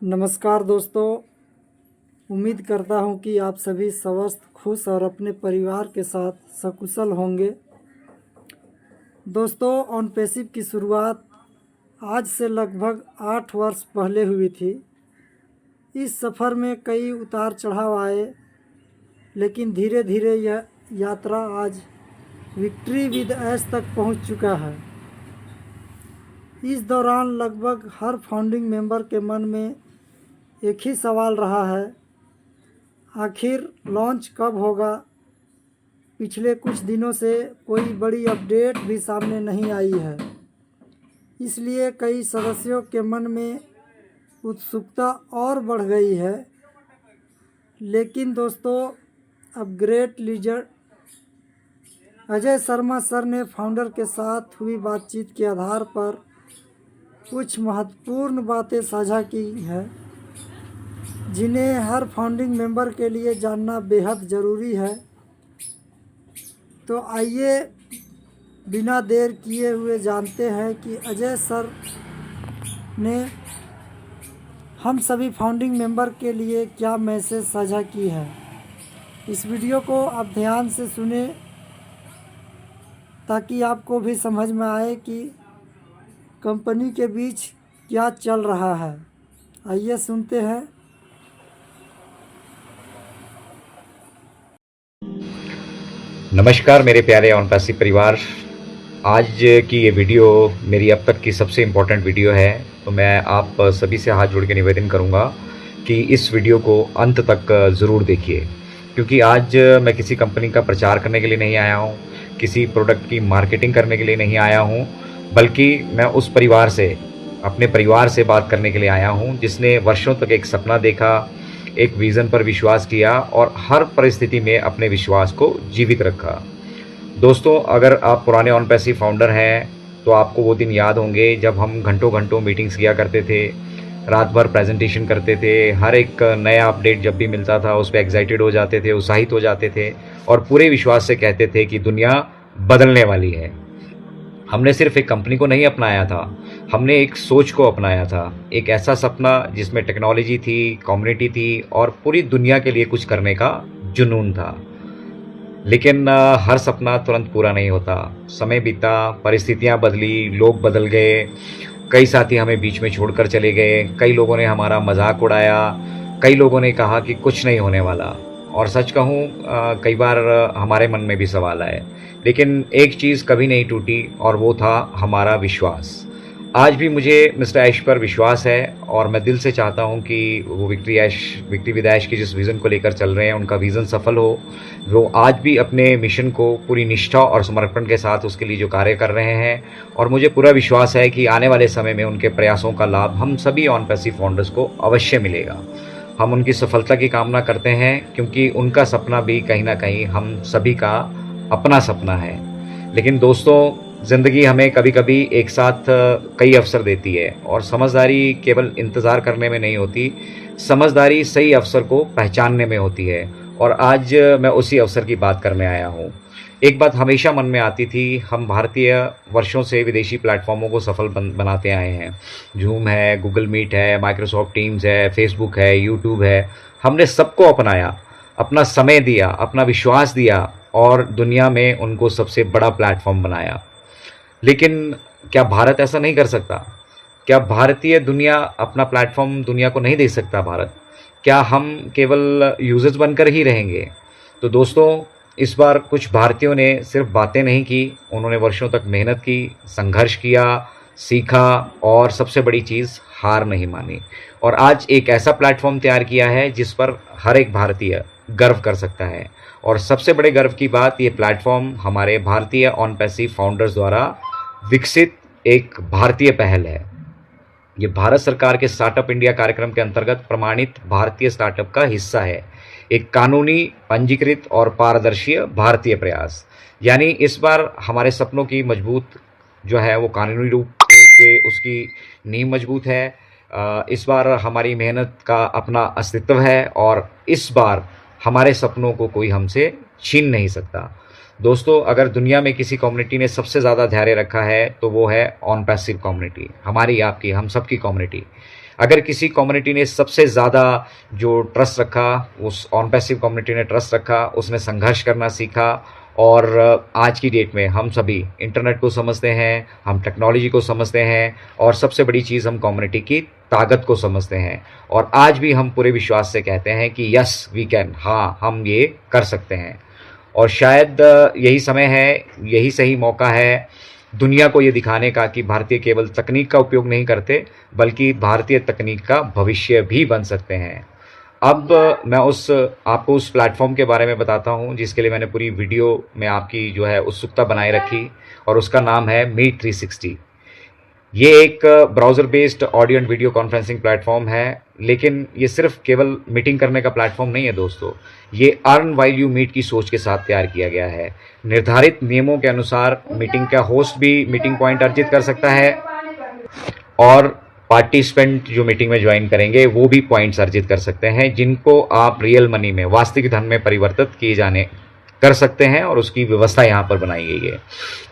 नमस्कार दोस्तों। उम्मीद करता हूं कि आप सभी स्वस्थ, खुश और अपने परिवार के साथ सकुशल होंगे। दोस्तों, ऑन पैसिव की शुरुआत आज से लगभग 8 वर्ष पहले हुई थी। इस सफ़र में कई उतार चढ़ाव आए, लेकिन धीरे धीरे यह यात्रा आज विक्ट्री विद ऐश तक पहुंच चुका है। इस दौरान लगभग हर फाउंडिंग मेंबर के मन में एक ही सवाल रहा है, आखिर लॉन्च कब होगा। पिछले कुछ दिनों से कोई बड़ी अपडेट भी सामने नहीं आई है, इसलिए कई सदस्यों के मन में उत्सुकता और बढ़ गई है। लेकिन दोस्तों, अब great leader Ajay Sharma sir ने फाउंडर के साथ हुई बातचीत के आधार पर कुछ महत्वपूर्ण बातें साझा की हैं, जिन्हें हर फाउंडिंग मेंबर के लिए जानना बेहद ज़रूरी है। तो आइए बिना देर किए हुए जानते हैं कि अजय सर ने हम सभी फाउंडिंग मेंबर के लिए क्या मैसेज साझा की है। इस वीडियो को आप ध्यान से सुने ताकि आपको भी समझ में आए कि कंपनी के बीच क्या चल रहा है। आइए सुनते हैं। नमस्कार मेरे प्यारे ऑन पैसिव परिवार। आज की ये वीडियो मेरी अब तक की सबसे इम्पोर्टेंट वीडियो है, तो मैं आप सभी से हाथ जोड़ के निवेदन करूँगा कि इस वीडियो को अंत तक ज़रूर देखिए, क्योंकि आज मैं किसी कंपनी का प्रचार करने के लिए नहीं आया हूँ, किसी प्रोडक्ट की मार्केटिंग करने के लिए नहीं आया हूँ, बल्कि मैं उस परिवार से, अपने परिवार से बात करने के लिए आया हूँ जिसने वर्षों तक एक सपना देखा, एक विज़न पर विश्वास किया और हर परिस्थिति में अपने विश्वास को जीवित रखा। दोस्तों, अगर आप पुराने ऑन पैसिव फाउंडर हैं तो आपको वो दिन याद होंगे जब हम घंटों घंटों मीटिंग्स किया करते थे, रात भर प्रेजेंटेशन करते थे, हर एक नया अपडेट जब भी मिलता था उस पर एक्साइटेड हो जाते थे, उत्साहित हो जाते थे और पूरे विश्वास से कहते थे कि दुनिया बदलने वाली है। हमने सिर्फ एक कंपनी को नहीं अपनाया था, हमने एक सोच को अपनाया था, एक ऐसा सपना जिसमें टेक्नोलॉजी थी, कम्युनिटी थी और पूरी दुनिया के लिए कुछ करने का जुनून था। लेकिन हर सपना तुरंत पूरा नहीं होता। समय बीता, परिस्थितियां बदली, लोग बदल गए, कई साथी हमें बीच में छोड़कर चले गए, कई लोगों ने हमारा मजाक उड़ाया, कई लोगों ने कहा कि कुछ नहीं होने वाला। और सच कहूँ, कई बार हमारे मन में भी सवाल आए, लेकिन एक चीज़ कभी नहीं टूटी और वो था हमारा विश्वास। आज भी मुझे मिस्टर ऐश पर विश्वास है और मैं दिल से चाहता हूं कि वो विक्ट्री विद ऐश की जिस विज़न को लेकर चल रहे हैं उनका विज़न सफल हो। वो आज भी अपने मिशन को पूरी निष्ठा और समर्पण के साथ उसके लिए जो कार्य कर रहे हैं, और मुझे पूरा विश्वास है कि आने वाले समय में उनके प्रयासों का लाभ हम सभी ऑन पैसिव फाउंडर्स को अवश्य मिलेगा। हम उनकी सफलता की कामना करते हैं, क्योंकि उनका सपना भी कहीं ना कहीं हम सभी का अपना सपना है। लेकिन दोस्तों, ज़िंदगी हमें कभी कभी एक साथ कई अवसर देती है और समझदारी केवल इंतज़ार करने में नहीं होती, समझदारी सही अवसर को पहचानने में होती है। और आज मैं उसी अवसर की बात करने आया हूँ। एक बात हमेशा मन में आती थी, हम भारतीय वर्षों से विदेशी प्लेटफॉर्मों को सफल बनाते आए हैं। जूम है, गूगल मीट है, माइक्रोसॉफ्ट टीम्स है, फेसबुक है, यूट्यूब है। हमने सबको अपनाया, अपना समय दिया, अपना विश्वास दिया और दुनिया में उनको सबसे बड़ा प्लेटफॉर्म बनाया। लेकिन क्या भारत ऐसा नहीं कर सकता? क्या भारतीय दुनिया अपना प्लेटफॉर्म दुनिया को नहीं दे सकता? भारत, क्या हम केवल यूजर्स बनकर ही रहेंगे? तो दोस्तों, इस बार कुछ भारतीयों ने सिर्फ बातें नहीं की, उन्होंने वर्षों तक मेहनत की, संघर्ष किया, सीखा और सबसे बड़ी चीज़, हार नहीं मानी। और आज एक ऐसा प्लेटफॉर्म तैयार किया है जिस पर हर एक भारतीय गर्व कर सकता है। और सबसे बड़े गर्व की बात, ये प्लेटफॉर्म हमारे भारतीय ऑन पैसिव फाउंडर्स द्वारा विकसित एक भारतीय पहल है। ये भारत सरकार के स्टार्टअप इंडिया कार्यक्रम के अंतर्गत प्रमाणित भारतीय स्टार्टअप का हिस्सा है, एक कानूनी, पंजीकृत और पारदर्शी भारतीय प्रयास। यानी इस बार हमारे सपनों की मजबूत जो है वो कानूनी रूप से उसकी नींव मजबूत है। इस बार हमारी मेहनत का अपना अस्तित्व है और इस बार हमारे सपनों को कोई हमसे छीन नहीं सकता। दोस्तों, अगर दुनिया में किसी कम्युनिटी ने सबसे ज़्यादा धैर्य रखा है तो वो है ऑन पैसिव कम्युनिटी, हमारी, आपकी, हम सबकी कम्युनिटी। अगर किसी कम्युनिटी ने सबसे ज़्यादा जो ट्रस्ट रखा, उस ऑन पैसिव कम्युनिटी ने ट्रस्ट रखा, उसने संघर्ष करना सीखा। और आज की डेट में हम सभी इंटरनेट को समझते हैं, हम टेक्नोलॉजी को समझते हैं, और सबसे बड़ी चीज़ हम कम्युनिटी की ताकत को समझते हैं। और आज भी हम पूरे विश्वास से कहते हैं कि यस वी कैन, हाँ हम ये कर सकते हैं। और शायद यही समय है, यही सही मौका है दुनिया को ये दिखाने का कि भारतीय केवल तकनीक का उपयोग नहीं करते, बल्कि भारतीय तकनीक का भविष्य भी बन सकते हैं। अब मैं आपको उस प्लेटफॉर्म के बारे में बताता हूँ जिसके लिए मैंने पूरी वीडियो में आपकी जो है उत्सुकता बनाए रखी, और उसका नाम है मीट 360। ये एक browser based audio and video conferencing platform है, लेकिन ये सिर्फ केवल मीटिंग करने का प्लेटफॉर्म नहीं है दोस्तों। ये अर्न वाइल यू मीट की सोच के साथ तैयार किया गया है। निर्धारित नियमों के अनुसार मीटिंग का होस्ट भी मीटिंग पॉइंट अर्जित कर सकता है, और पार्टिसिपेंट जो मीटिंग में ज्वाइन करेंगे वो भी पॉइंट्स अर्जित कर सकते हैं, जिनको आप रियल मनी में, वास्तविक धन में परिवर्तित किए जाने कर सकते हैं, और उसकी व्यवस्था यहाँ पर बनाई गई है।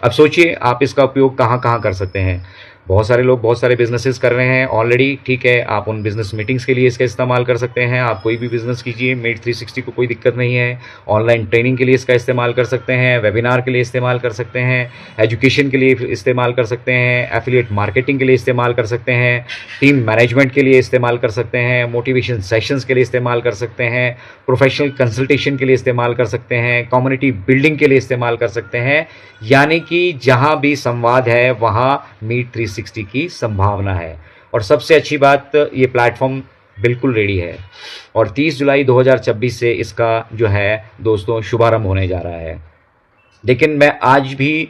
अब सोचिए आप इसका उपयोग कहाँ कहाँ कर सकते हैं। बहुत सारे लोग बहुत सारे बिजनेसेस कर रहे हैं ऑलरेडी, ठीक है। आप उन बिजनेस मीटिंग्स के लिए इसका इस्तेमाल कर सकते हैं। आप कोई भी बिजनेस कीजिए, मीट 360 को कोई दिक्कत नहीं है। ऑनलाइन ट्रेनिंग के लिए इसका इस्तेमाल कर सकते हैं, वेबिनार के लिए इस्तेमाल कर सकते हैं, एजुकेशन के लिए इस्तेमाल कर सकते हैं, एफिलिएट मार्केटिंग के लिए इस्तेमाल कर सकते हैं, टीम मैनेजमेंट के लिए इस्तेमाल कर सकते हैं, मोटिवेशन सेशंस के लिए इस्तेमाल कर सकते हैं, प्रोफेशनल कंसल्टेशन के लिए इस्तेमाल कर सकते हैं, कम्युनिटी बिल्डिंग के लिए इस्तेमाल कर सकते हैं। यानी कि जहाँ भी संवाद है वहाँ मीट 360 की संभावना है। और सबसे अच्छी बात, ये प्लेटफॉर्म बिल्कुल रेडी है, और 30 जुलाई 2026 से इसका जो है दोस्तों शुभारंभ होने जा रहा है। लेकिन मैं आज भी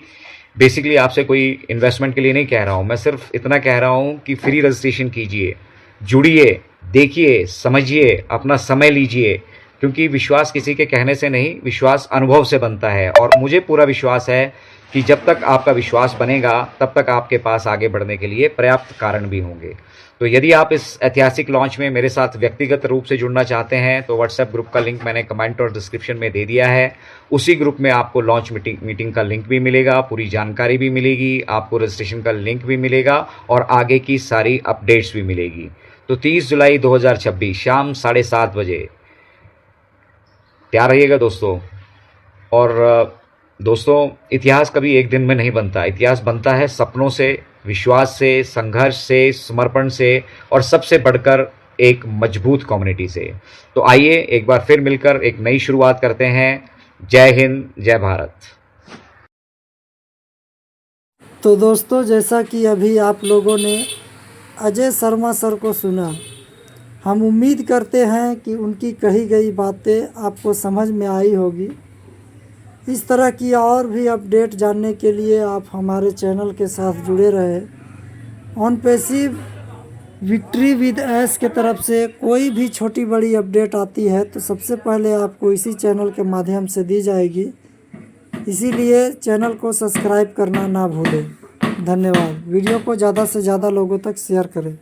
बेसिकली आपसे कोई इन्वेस्टमेंट के लिए नहीं कह रहा हूँ, मैं सिर्फ इतना कह रहा हूँ कि फ्री रजिस्ट्रेशन कीजिए, जुड़िए, देखिए, समझिए, अपना समय लीजिए, क्योंकि विश्वास किसी के कहने से नहीं, विश्वास अनुभव से बनता है। और मुझे पूरा विश्वास है कि जब तक आपका विश्वास बनेगा तब तक आपके पास आगे बढ़ने के लिए पर्याप्त कारण भी होंगे। तो यदि आप इस ऐतिहासिक लॉन्च में मेरे साथ व्यक्तिगत रूप से जुड़ना चाहते हैं तो व्हाट्सएप ग्रुप का लिंक मैंने कमेंट और डिस्क्रिप्शन में दे दिया है। उसी ग्रुप में आपको लॉन्च मीटिंग का लिंक भी मिलेगा, पूरी जानकारी भी मिलेगी, आपको रजिस्ट्रेशन का लिंक भी मिलेगा, और आगे की सारी अपडेट्स भी मिलेगी। तो 30 जुलाई 2026 शाम 7:30 बजे तैयार रहिएगा दोस्तों। और दोस्तों, इतिहास कभी एक दिन में नहीं बनता, इतिहास बनता है सपनों से, विश्वास से, संघर्ष से, समर्पण से, और सबसे बढ़कर एक मजबूत कम्युनिटी से। तो आइए एक बार फिर मिलकर एक नई शुरुआत करते हैं। जय हिंद, जय भारत। तो दोस्तों, जैसा कि अभी आप लोगों ने अजय शर्मा सर को सुना, हम उम्मीद करते हैं कि उनकी कही गई बातें आपको समझ में आई होगी। इस तरह की और भी अपडेट जानने के लिए आप हमारे चैनल के साथ जुड़े रहे। On passive victory with S के तरफ से कोई भी छोटी बड़ी अपडेट आती है तो सबसे पहले आपको इसी चैनल के माध्यम से दी जाएगी। इसीलिए चैनल को सब्सक्राइब करना ना भूलें। धन्यवाद। वीडियो को ज़्यादा से ज़्यादा लोगों तक शेयर करें।